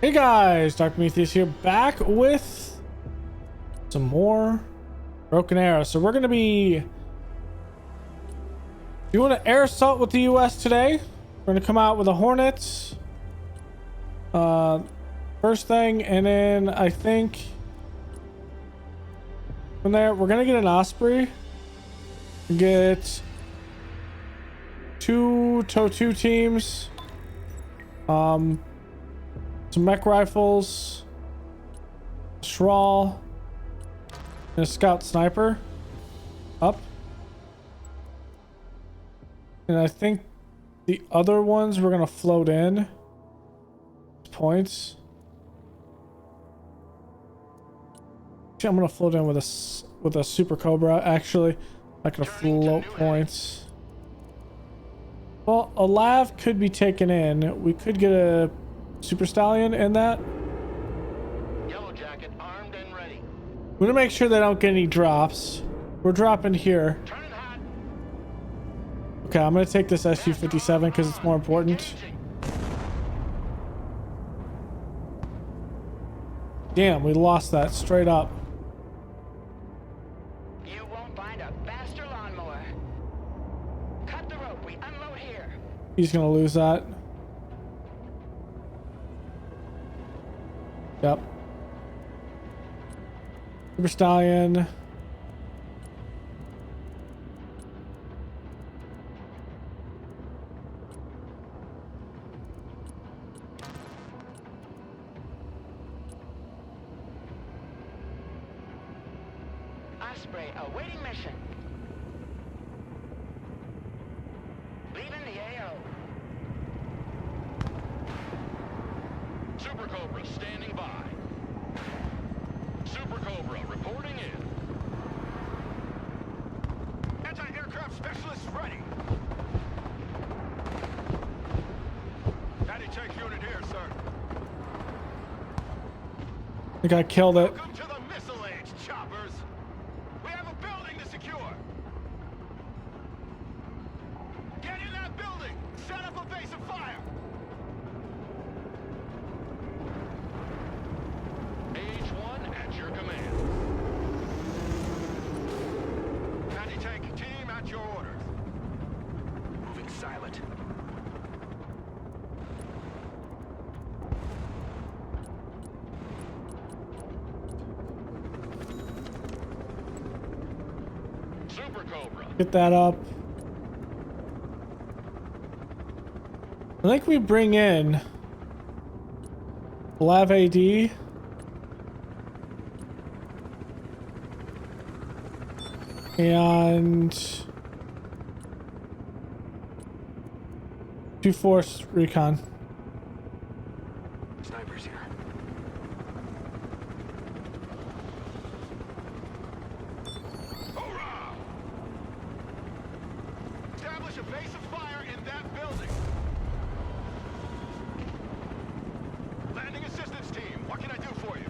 Hey guys, Dark Prometheus here, back with some more Broken Arrow. So we're gonna be doing an air assault with the US today. We're gonna come out with a Hornet first thing, and then I think from there we're gonna get an Osprey, get two TOW2 teams, some mech rifles, Shral, and a scout sniper up. And I think the other ones we're gonna float in points. Actually, I'm gonna float in with a Super Cobra. Actually, not gonna float points. Well, a Lav could be taken in. We could get a Super Stallion in that. Yellow Jacket armed and ready. We're gonna make sure they don't get any drops. We're dropping here. Turning hot. Okay, I'm gonna take this SU-57 because it's more important. Damn, we lost that straight up. You won't find a faster lawnmower. Cut the rope. We unload here. He's gonna lose that. Yep. Super Stallion. Osprey awaiting mission. Leaving the AO. Super Cobra standing by. Super Cobra reporting in. Anti-aircraft specialist ready. Anti-tank unit here, sir. I think I killed it. Welcome to the missile age, choppers. We have a building to secure. Get in that building. Set up a base of fire. AH-1 at your command. Anti-tank team at your orders. Moving silent. Super Cobra. Get that up. I think we bring in Lav AD. And 2 Force Recon. Snipers here. Hoorah! Establish a base of fire in that building. Landing assistance team, what can I do for you?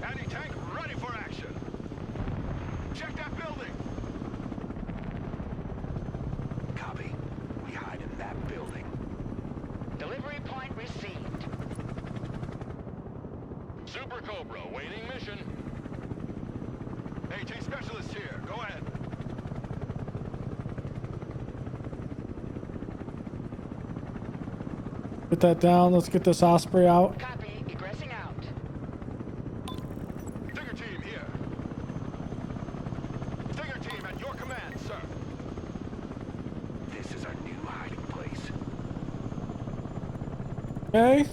Anti-tank ready for action. Check that building. Copy. We hide in that building. Delivery point received. Super Cobra waiting mission. AT specialist here. Go ahead. Get that down. Let's get this Osprey out. Copy. Egressing out. Stinger team here. Stinger team at your command, sir. This is our new hiding place. Okay.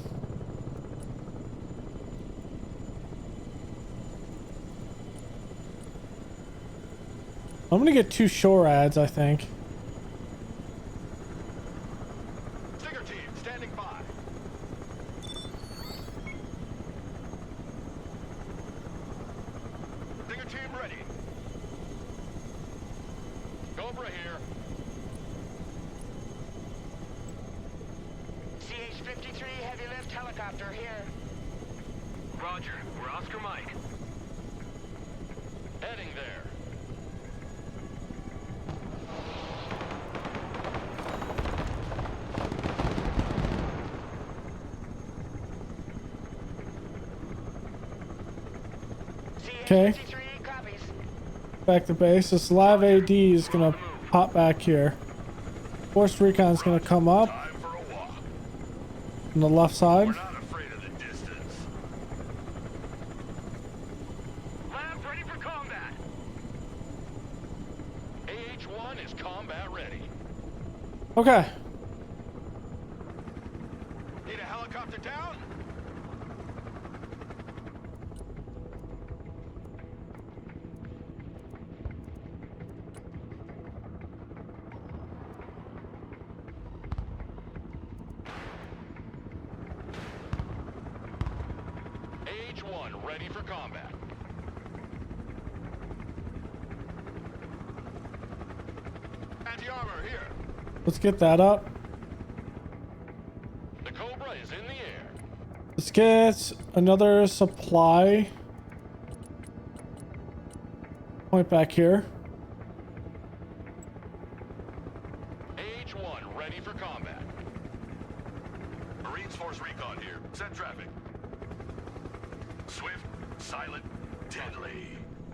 I'm gonna get 2 shore ads, I think. Stinger team standing by. Stinger team ready. Cobra here. CH-53 heavy lift helicopter here. Roger. We're Oscar Mike. Heading there. Okay. CH-53 copies. Back to base. This live AD is gonna pop back here. Force Recon is gonna come up Time for a walk. on the left side. We're not afraid of the distance. Labs ready for combat. AH-1 is combat ready. Okay. Need a helicopter down? AH-1 ready for combat. Anti-armor here. Let's get that up. The Cobra is in the air. Let's get another supply point back here. AH-1 ready for combat. Marines Force Recon here. Set traffic. Swift, silent, deadly.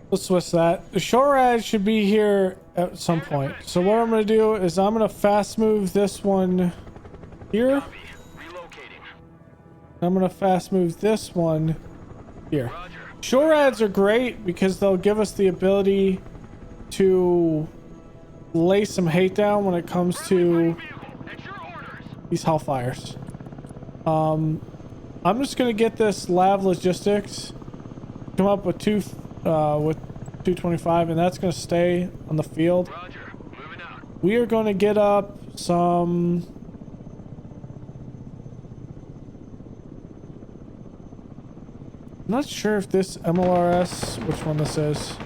Let's switch that. The SHORAD should be here at some point. So what I'm going to do is I'm going to fast move this one here. Copy. Relocating. I'm going to fast move this one here. Roger. SHORADs are great because they'll give us the ability to lay some hate down when it comes to Vehicle, at your orders. these Hellfires. I'm just going to get this Lav Logistics, come up with with 225, and that's going to stay on the field. Roger. Moving out. We are going to get up some... I'm not sure if this MLRS, which one this is.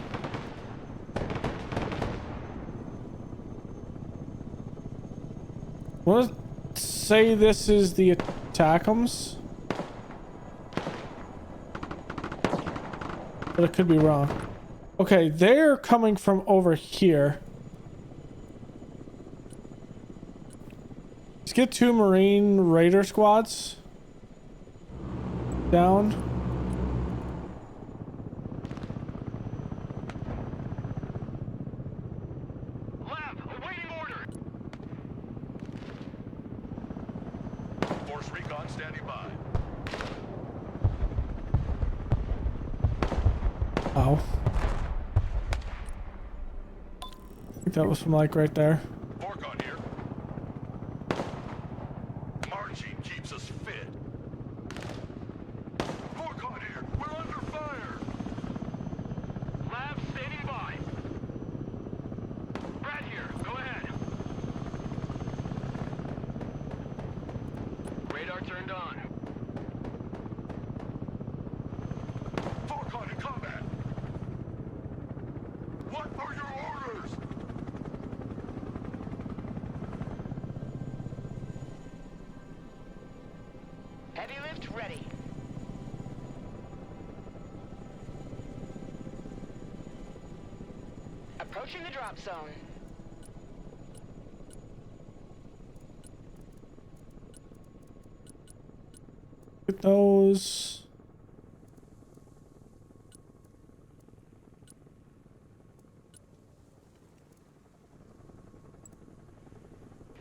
I want to say this is the Attackums, but it could be wrong. Okay, they're coming from over here. Let's get 2 Marine Raider squads down. Lab, awaiting order. Force Recon standing by. Oh. I think that was from like right there. Forcon here. Marching keeps us fit. Forcon here. We're under fire. Lab standing by. Brad here. Go ahead. Radar turned on. Forcon in combat. What are your orders? Heavy lift ready. Approaching the drop zone. Get those.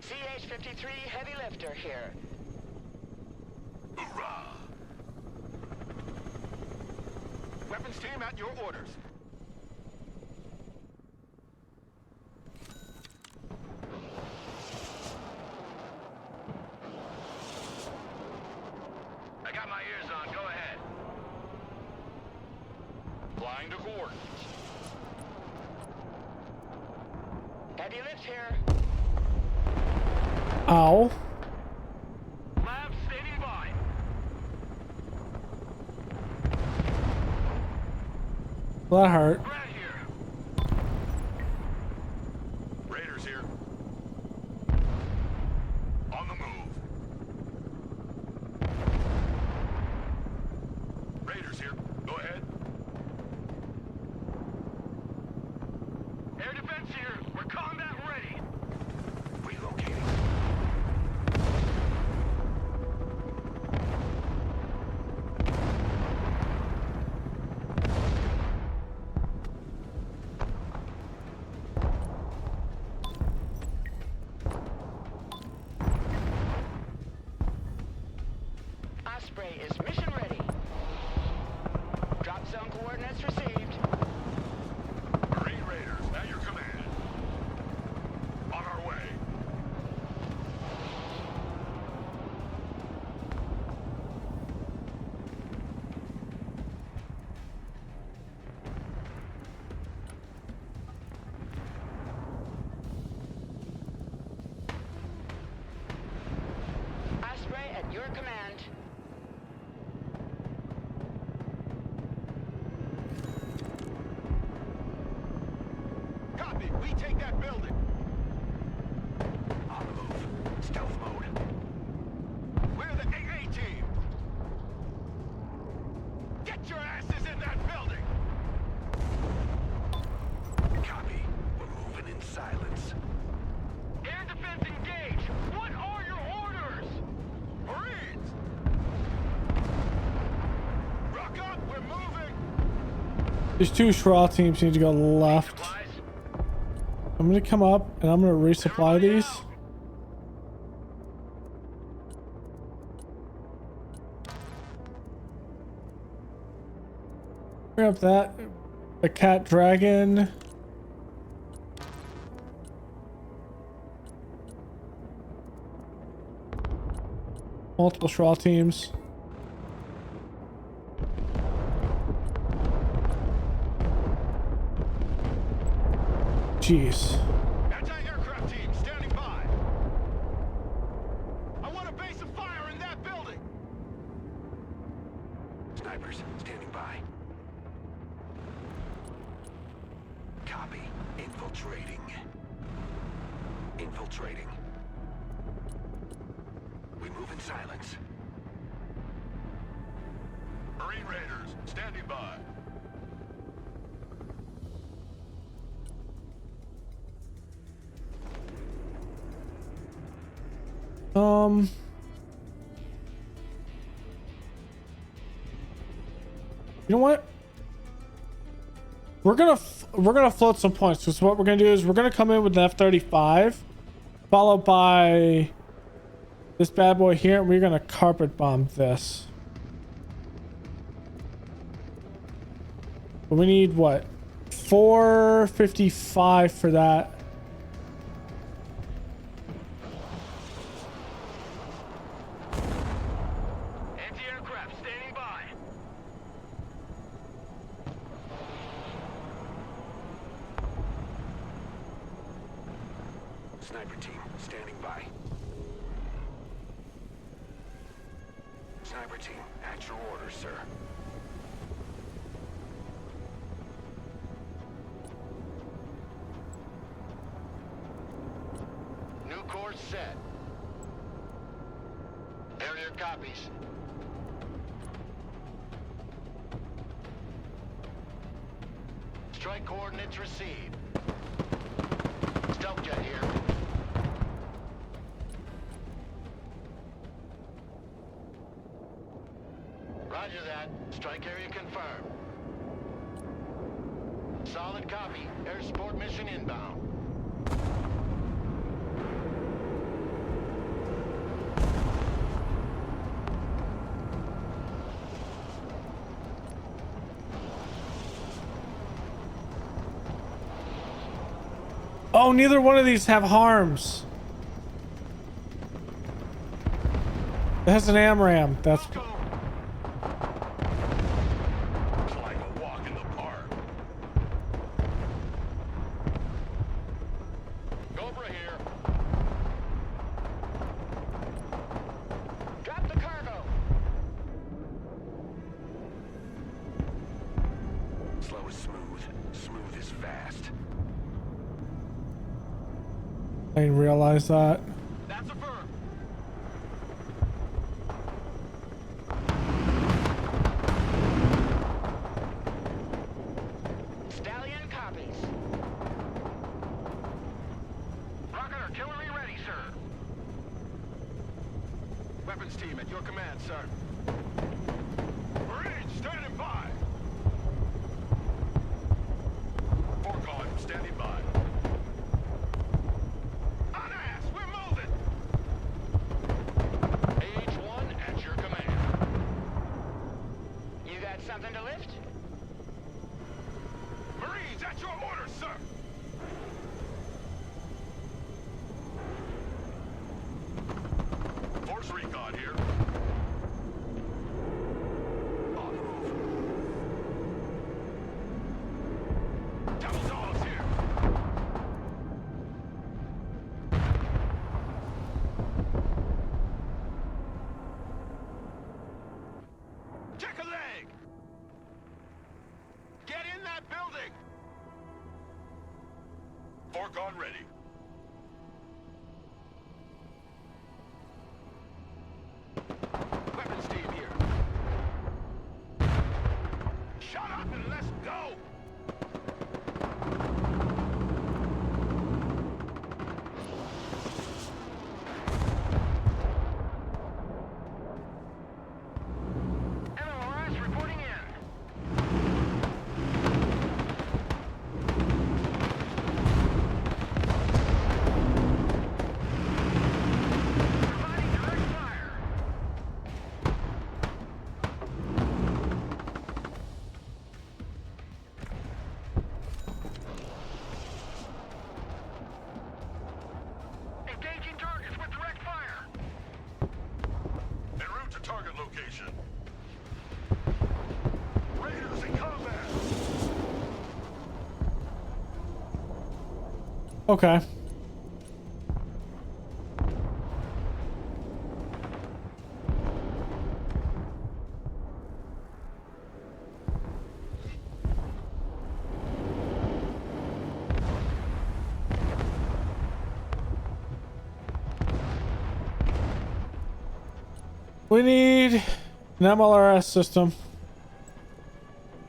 CH-53 heavy lifter here. Hoorah! Weapons team at your orders. I got my ears on. Go ahead. Flying to coordinates. Heavy lift here. Ow. Lab standing by. Well, that hurt. Brad here. Raiders here. On the move. Raiders here. Go ahead. Air defense here. We're combat ready. Relocating. Osprey is mission ready. Drop zone coordinates received. Marine Raiders, at your command. On our way. Osprey at your command. Copy. We take that building. On the move. Stealth mode. We're the AA team. Get your asses in that building. Copy. We're moving in silence. Air defense engaged. What are your orders? Marines! Rock up. We're moving. These two SRAW teams need to go left. Supplies. I'm gonna come up and I'm gonna resupply these. Bring up that. The cat dragon. Multiple SRAW teams. Jeez. Anti-aircraft team standing by. I want a base of fire in that building. Snipers standing by. Copy. Infiltrating. Infiltrating. We move in silence. Marine Raiders standing by. You know what? We're gonna float some points. So what we're gonna do is we're gonna come in with an F-35, followed by this bad boy here, and we're gonna carpet bomb this. But we need what? 455 for that. Anti-aircraft standing by. Sniper team standing by. Sniper team, at your orders, sir. New course set. Harrier copies. Strike coordinates received. Stealth jet here. Roger that. Strike area confirmed. Solid copy. Air support mission inbound. Oh, neither one of these have harms. It has an AMRAAM. That's It's like a walk in the park. Cobra here. Drop the cargo. Slow is smooth. Smooth is fast. I didn't realize that. That's a firm. Stallion copies. Rocket artillery ready, sir. Weapons team at your command, sir. Marines standing by. Forecon standing by. On ass, we're moving. AH-1 at your command. Orcon ready. Weapons team here. Shut up and let's go! MLRS reporting in. Providing direct fire. Engaging targets with direct fire. En route to target location. Raiders in combat. Okay. We need an MLRS system.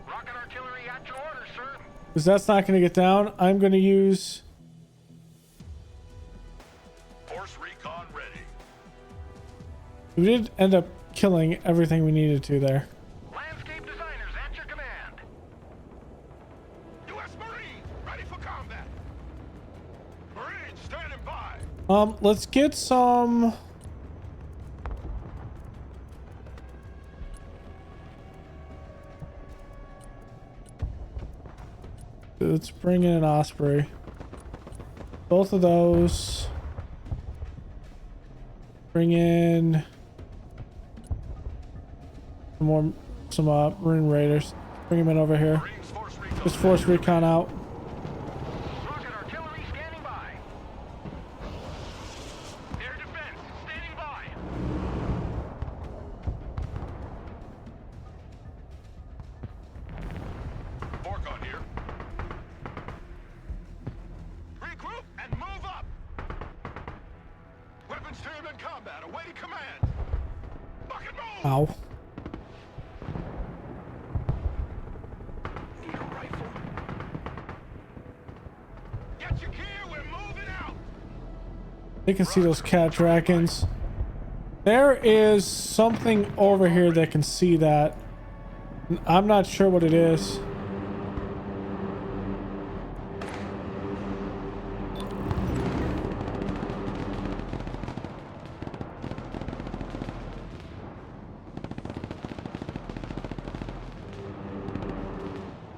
Rocket artillery at your orders, sir. Because that's not going to get down. I'm going to use... Force recon ready. We did end up killing everything we needed to there. Landscape designers at your command. U.S. Marine, ready for combat. Marines standing by. Let's get some... Let's bring in an Osprey. Both of those. Bring in some Marine Raiders. Bring them in over here. Marines force recon. Just force recon out. Rocket artillery standing by. Air defense standing by. Orcon here. Regroup and move up. Weapons team in combat, awaiting command. Bucket move. Ow. Need a rifle. Get your gear, we're moving out. They can see those cat dragons. There is something over here that can see that. I'm not sure what it is.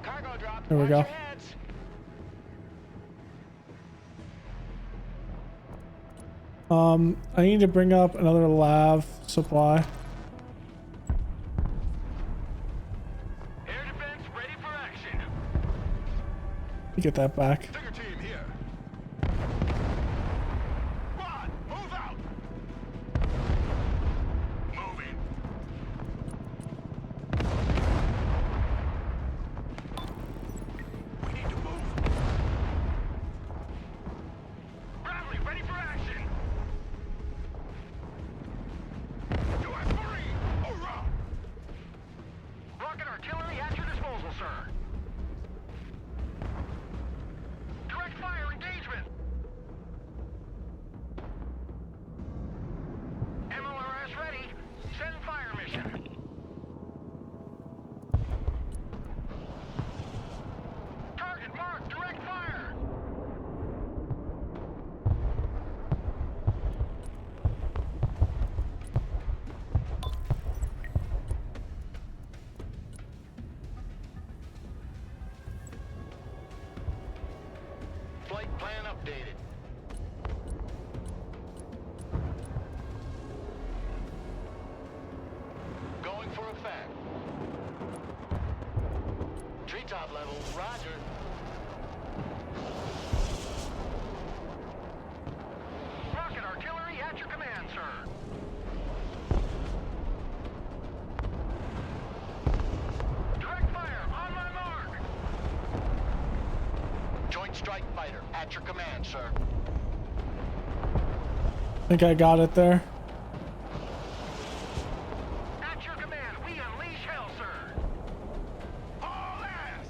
Cargo drop. There we Watch go. your heads. I need to bring up another lav supply. Air defense ready for action. Let me get that back. Digger team here. Rod, move out. Moving. We need to move. Bradley, ready for action. U.S. Marine, hoorah! Rocket artillery at your disposal, sir. Direct fire engagement. MLRS ready. Send fire mission. Target marked. Direct fire. Flight plan updated. Going for effect. Treetop level, roger. Rocket artillery at your command, sir. Direct fire on my mark. Joint Light strike fighter at your command, sir. I think I got it there. At your command, we unleash hell, sir. All ass!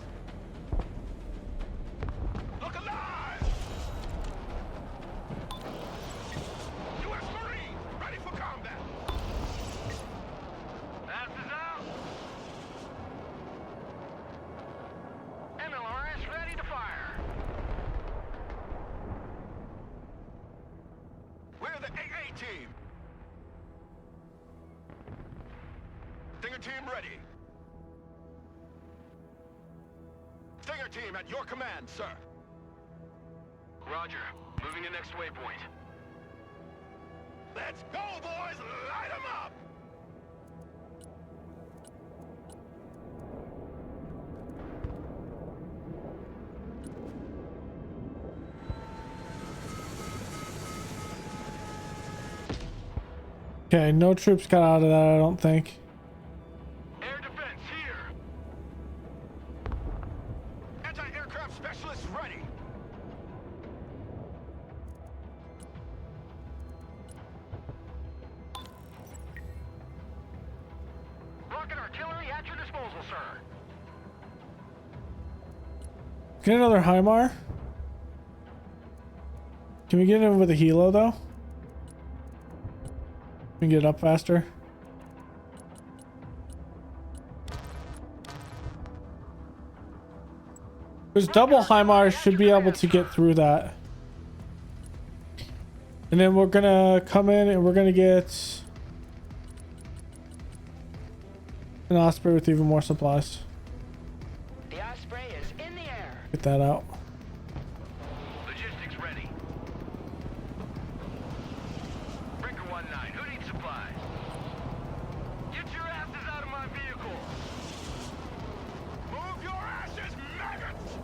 Look alive! U.S. Marine, ready for combat. Passes out. MLRS ready to fire. We're the AA team. Stinger team ready. Stinger team at your command, sir. Roger. Moving to next waypoint. Let's go, boys! Light 'em up! Okay, no troops got out of that, I don't think. Air defense here. Anti-aircraft specialists ready. Rocket artillery at your disposal, sir. Get another HIMAR. Can we get in with a helo though? We can get up faster. There's double HIMARS should be able to get through that. And then we're gonna come in and we're gonna get an Osprey with even more supplies. The Osprey is in the air. Get that out. Logistics ready. Breaker 19, who needs supplies? Get your asses out of my vehicle. Move your asses, maggots!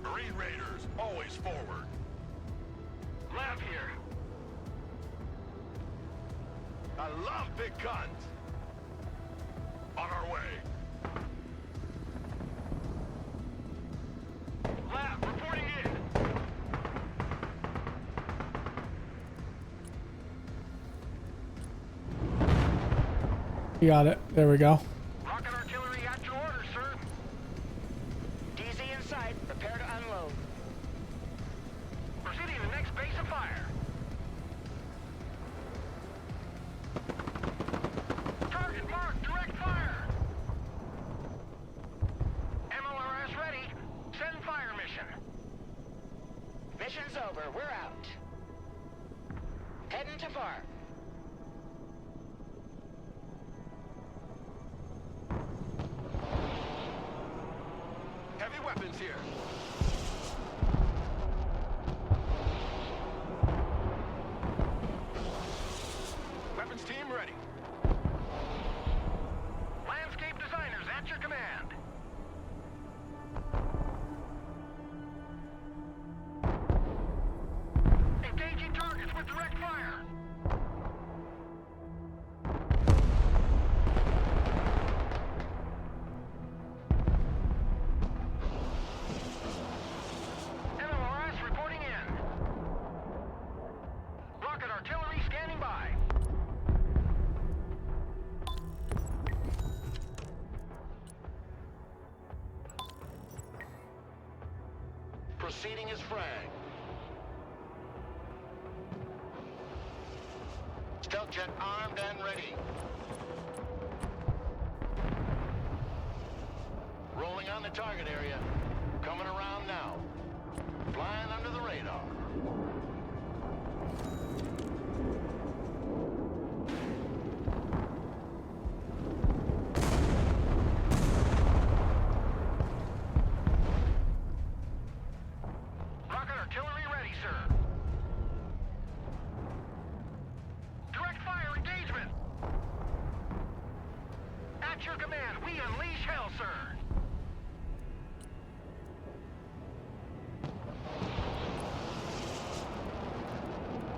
Marine Raiders, always forward. Lab here. I love big guns. On our way. Lab, reporting in. You got it. There we go. Rocket artillery at your orders, sir. DZ in sight. Prepare to unload. Proceeding to the next base of fire. Target marked, direct fire. MLRS ready. Send fire mission. Mission's over. We're out. Heading to farm. Heavy weapons here. Weapons team ready. Landscape designers at your command. Engaging targets with direct fire. MLRS reporting in. Rocket artillery scanning by. Proceeding as frag. Stealth jet armed and ready. Rolling on the target area. Coming around now. Flying under the radar. Rocket artillery ready, sir. Direct fire engagement. At your command, we unleash hell, sir.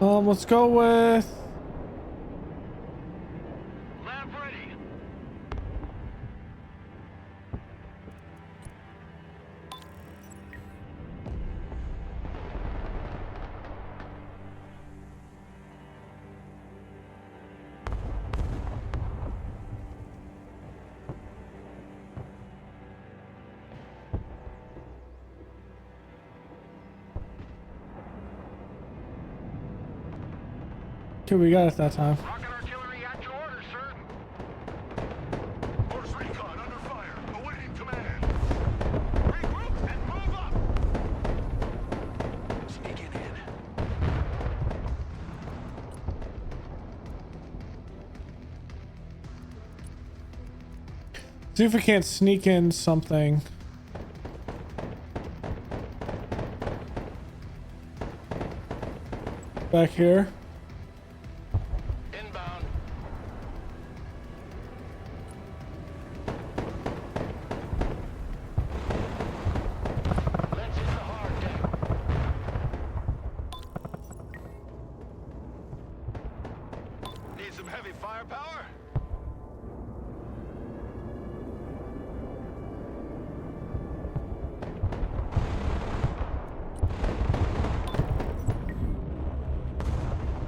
Let's go with. Lab ready. Okay, we got it that time. Rocket artillery at your orders, sir. Force recon under fire. Awaiting command. Regroup and move up. Sneaking in. See if we can't sneak in something. Back here. Inbound. Let's hit the hard deck. Need some heavy firepower?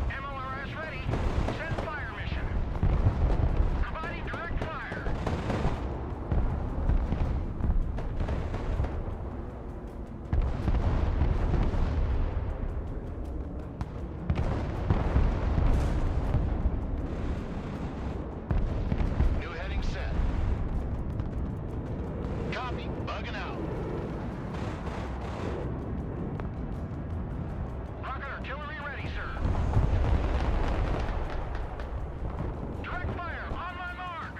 MLRS ready. Send fire mission. Providing direct fire. New heading set. Copy. Bugging out. Rocket artillery ready, sir. Direct fire on my mark.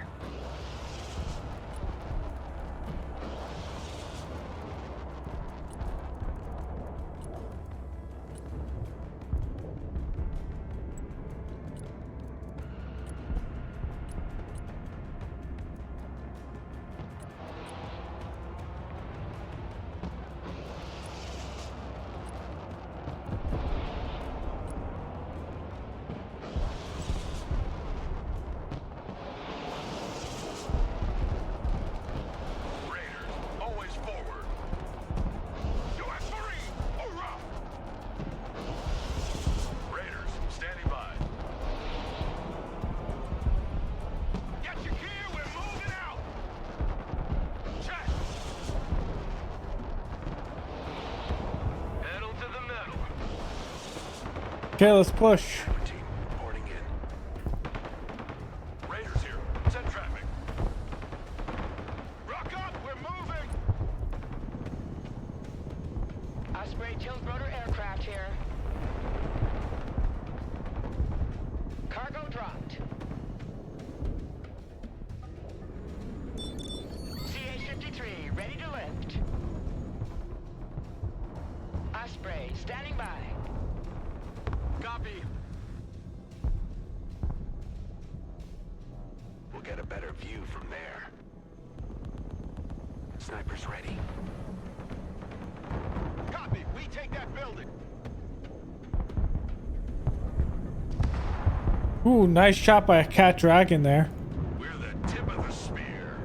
Raiders, always forward. U.S. Marine, hurrah! Raiders, standing by. Get your gear, we're moving out! Check! Pedal to the metal. Okay, let's push. Team, reporting in. Raiders here, send traffic. Rock up, we're moving! Osprey Tiltrotor aircraft here. Cargo dropped. CH-53 ready to lift. Osprey standing by. Copy. We'll get a better view from there. Snipers ready. Copy. We take that building. Ooh, nice shot by a cat dragon there. We're the tip of the spear.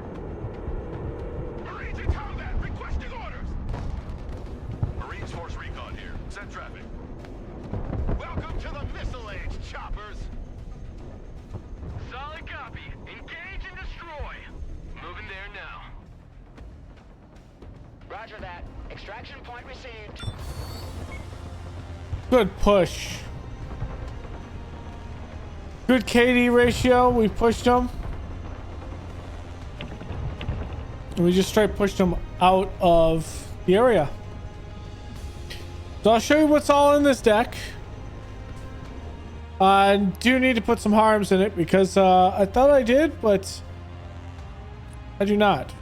Marines in combat, requesting orders. Marines force recon here. Send traffic. Welcome to the missile age, choppers. Solid copy. Engage and destroy. Moving there now. Roger that. Extraction point received. Good push. Good KD ratio. We pushed them. And we just straight pushed them out of the area. So I'll show you what's all in this deck. I do need to put some harms in it because I thought I did, but I do not.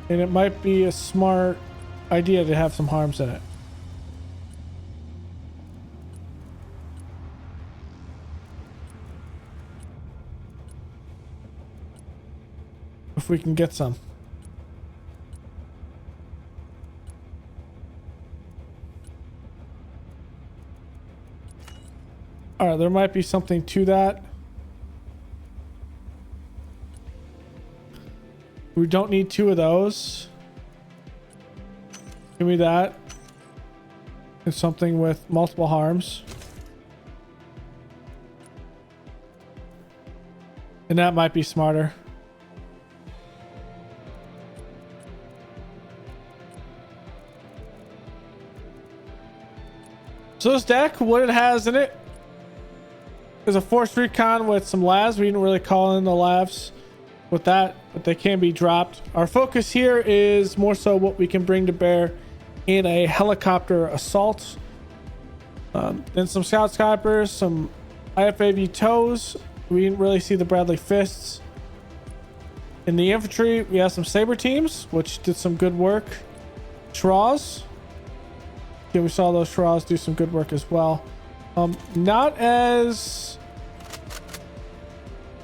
And it might be a smart idea to have some harms in it. If we can get some. All right, there might be something to that. We don't need 2 of those. Give me that. And something with multiple harms. And that might be smarter. So this deck, what it has in it is a forced recon with some lavs. We didn't really call in the lavs with that, but they can be dropped. Our focus here is more so what we can bring to bear in a helicopter assault. Then some scout snipers, some IFAV tows. We didn't really see the Bradley fists. In the infantry, we have some saber teams, which did some good work. Shraws. Yeah, we saw those Shraws do some good work as well. Not as...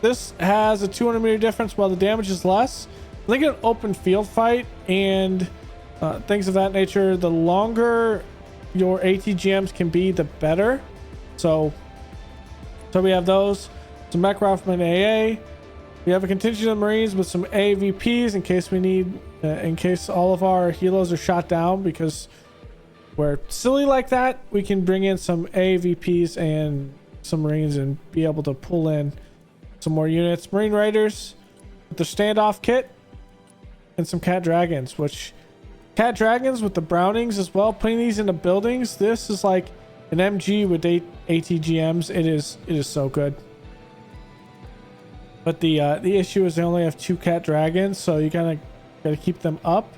This has a 200 meter difference while the damage is less. I think in an open field fight and things of that nature, the longer your ATGMs can be, the better. So we have those. Some Mech Rifleman AA. We have a contingent of Marines with some AVPs in case we need, in case all of our helos are shot down because we're silly like that. We can bring in some AVPs and some Marines and be able to pull in some more units. Marine Raiders with the standoff kit and some Cat Dragons, which Cat Dragons with the Brownings as well. Putting these into buildings. This is like an MG with 8 ATGMs. It is so good. But the issue is they only have 2 Cat Dragons, so you gotta keep them up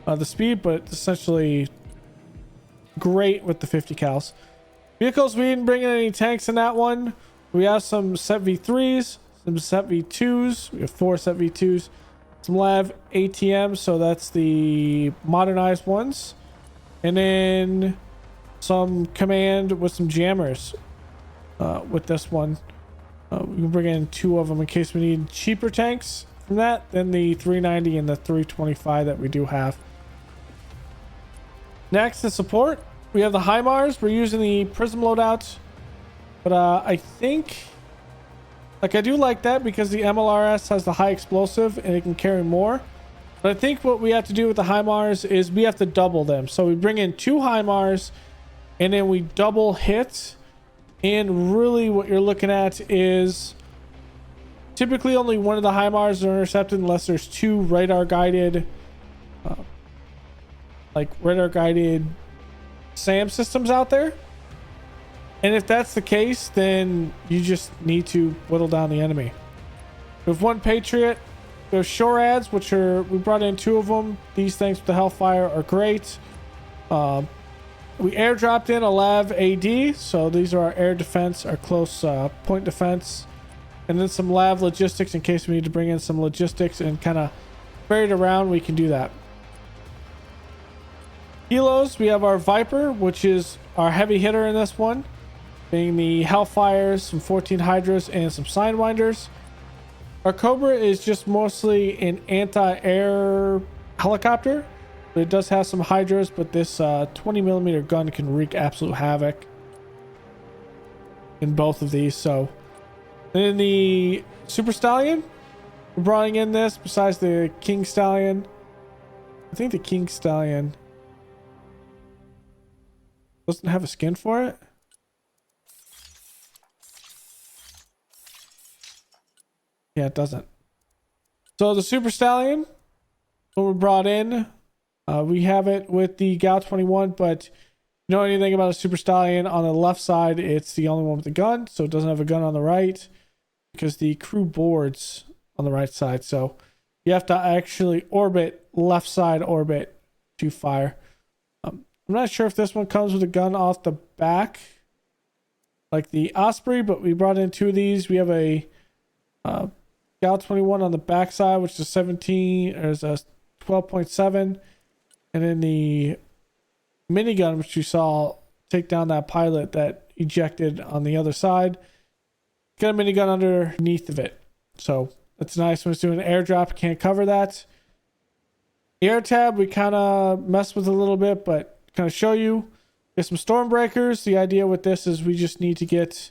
the speed, but essentially great with the 50 cals. Vehicles, we didn't bring in any tanks in that one. We have some Set V3s, some Set V2s. We have 4 Set V2s, some Lav ATMs, so that's the modernized ones, and then some command with some jammers with this one. We can bring in 2 of them in case we need cheaper tanks from that than the 390 and the 325 that we do have. Next is support. We have the HIMARS. We're using the Prism loadout, but I think, like, I do like that because the MLRS has the high explosive and it can carry more. But I think what we have to do with the HIMARS is we have to double them. So we bring in 2 HIMARS and then we double hit. And really what you're looking at is typically only one of the HIMARS are intercepted unless there's 2 radar guided SAM systems out there. And if that's the case, then you just need to whittle down the enemy. We have 1 Patriot. We have SHORADs, which we brought in 2 of them. These things with the Hellfire are great. We airdropped in a Lav AD, so these are our air defense, our close point defense, and then some Lav logistics in case we need to bring in some logistics and kind of buried around. We can do that. Helos, we have our Viper, which is our heavy hitter in this one, being the Hellfires, some 14 Hydras, and some Sidewinders. Our Cobra is just mostly an anti-air helicopter. It does have some Hydras, but this 20mm gun can wreak absolute havoc in both of these. So then the Super Stallion, we're bringing in this besides the King Stallion. I think the King Stallion doesn't have a skin for it. Yeah, it doesn't. So the Super Stallion, when we brought in, we have it with the GAU 21, but you know anything about a Super Stallion, on the left side, it's the only one with the gun, so it doesn't have a gun on the right because the crew boards on the right side. So you have to actually orbit left side orbit to fire. I'm not sure if this one comes with a gun off the back like the Osprey, but we brought in 2 of these. We have a GAU 21 on the back side, which is 17, or is a 12.7. And then the minigun, which you saw take down that pilot that ejected on the other side, got a minigun underneath of it. So that's nice. When it's doing an airdrop, can't cover that. The air tab, we kind of messed with a little bit, but kind of show you. Get some storm breakers. The idea with this is we just need to get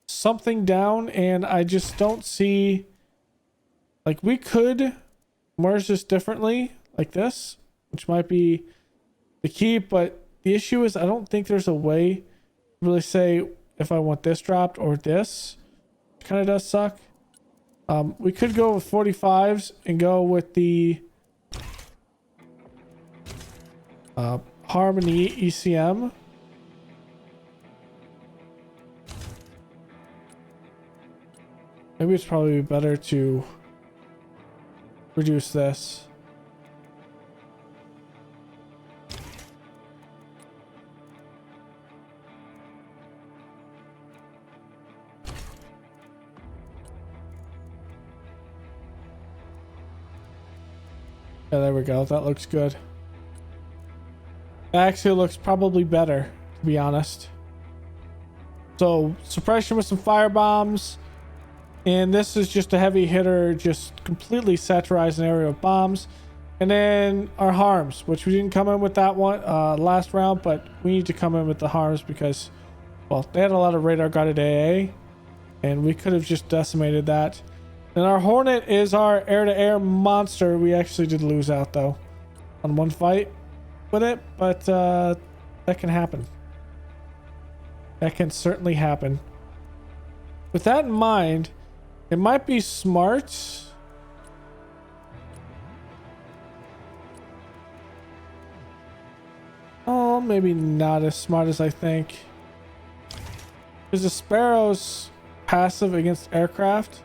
something down, and I just don't see, like, we could merge this differently like this, which might be the key, but the issue is I don't think there's a way to really say if I want this dropped or this. It kind of does suck. We could go with 45s and go with the Harmony ECM. Maybe it's probably better to reduce this. Yeah, there we go. That looks good. That actually looks probably better, to be honest. So, suppression with some fire bombs. And this is just a heavy hitter, just completely saturates an area with bombs. And then our harms, which we didn't come in with that one last round, but we need to come in with the harms because, well, they had a lot of radar guarded AA. And we could have just decimated that. And our Hornet is our air-to-air monster. We actually did lose out, though, on one fight with it. But that can happen. That can certainly happen. With that in mind, it might be smart. Oh, maybe not as smart as I think. Because the Sparrow's passive against aircraft.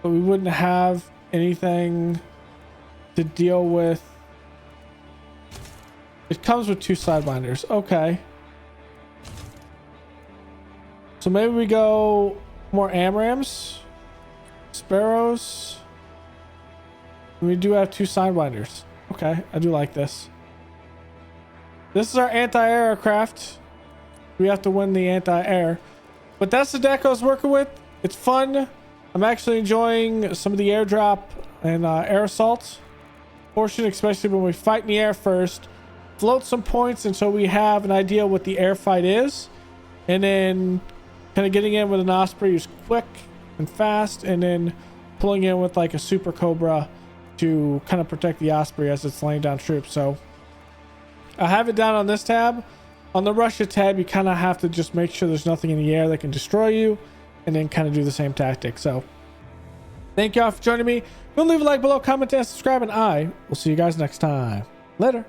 But we wouldn't have anything to deal with. It comes with 2 sidewinders. Okay. So maybe we go more AMRAAMs, Sparrows. We do have 2 sidewinders. Okay, I do like this. This is our anti-air aircraft. We have to win the anti-air. But that's the deck I was working with. It's fun. I'm actually enjoying some of the airdrop and air assault portion, especially when we fight in the air first. Float some points until we have an idea what the air fight is. And then kind of getting in with an Osprey who's quick and fast. And then pulling in with like a Super Cobra to kind of protect the Osprey as it's laying down troops. So I have it down on this tab. On the Russia tab, you kind of have to just make sure there's nothing in the air that can destroy you. And then kind of do the same tactic. So thank y'all for joining me. Don't leave a like below, comment, and subscribe, and I will see you guys next time. Later.